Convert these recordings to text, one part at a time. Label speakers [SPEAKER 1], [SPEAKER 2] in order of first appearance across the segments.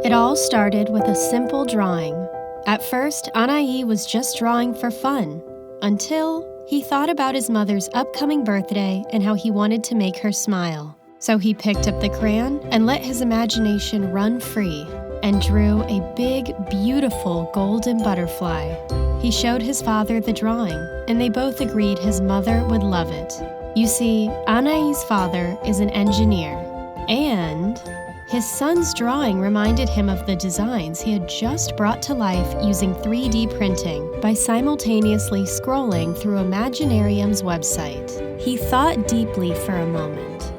[SPEAKER 1] It all started with a simple drawing. At first, Anay was just drawing for fun, until he thought about his mother's upcoming birthday and how he wanted to make her smile. So he picked up the crayon and let his imagination run free and drew a big, beautiful golden butterfly. He showed his father the drawing, and they both agreed his mother would love it. You see, Anay's father is an engineer, and his son's drawing reminded him of the designs he had just brought to life using 3D printing by simultaneously scrolling through Imaginarium's website. He thought deeply for a moment.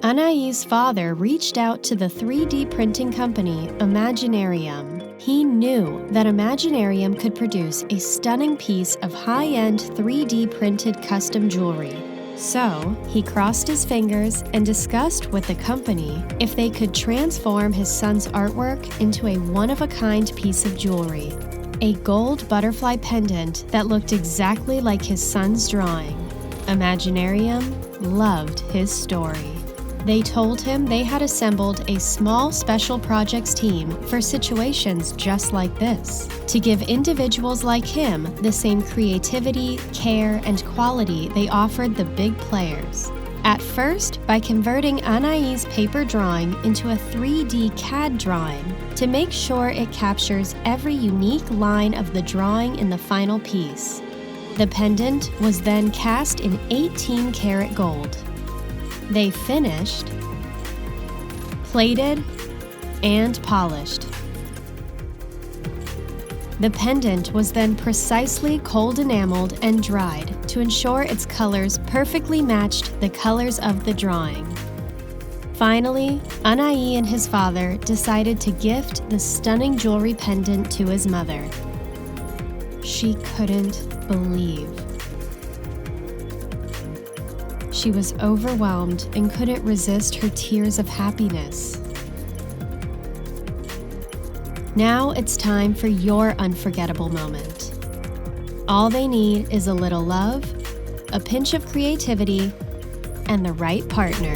[SPEAKER 1] Anay's father reached out to the 3D printing company Imaginarium. He knew that Imaginarium could produce a stunning piece of high-end 3D printed custom jewelry. So, he crossed his fingers and discussed with the company if they could transform his son's artwork into a one-of-a-kind piece of jewelry, a gold butterfly pendant that looked exactly like his son's drawing. Imaginarium loved his story. They told him they had assembled a small special projects team for situations just like this, to give individuals like him the same creativity, care, and quality they offered the big players. At first, by converting Anay's paper drawing into a 3D CAD drawing to make sure it captures every unique line of the drawing in the final piece. The pendant was then cast in 18-karat gold. They finished, plated, and polished. The pendant was then precisely cold enameled and dried to ensure its colors perfectly matched the colors of the drawing. Finally, Anay and his father decided to gift the stunning jewelry pendant to his mother. She couldn't believe. She was overwhelmed and couldn't resist her tears of happiness. Now it's time for your unforgettable moment. All they need is a little love, a pinch of creativity, and the right partner.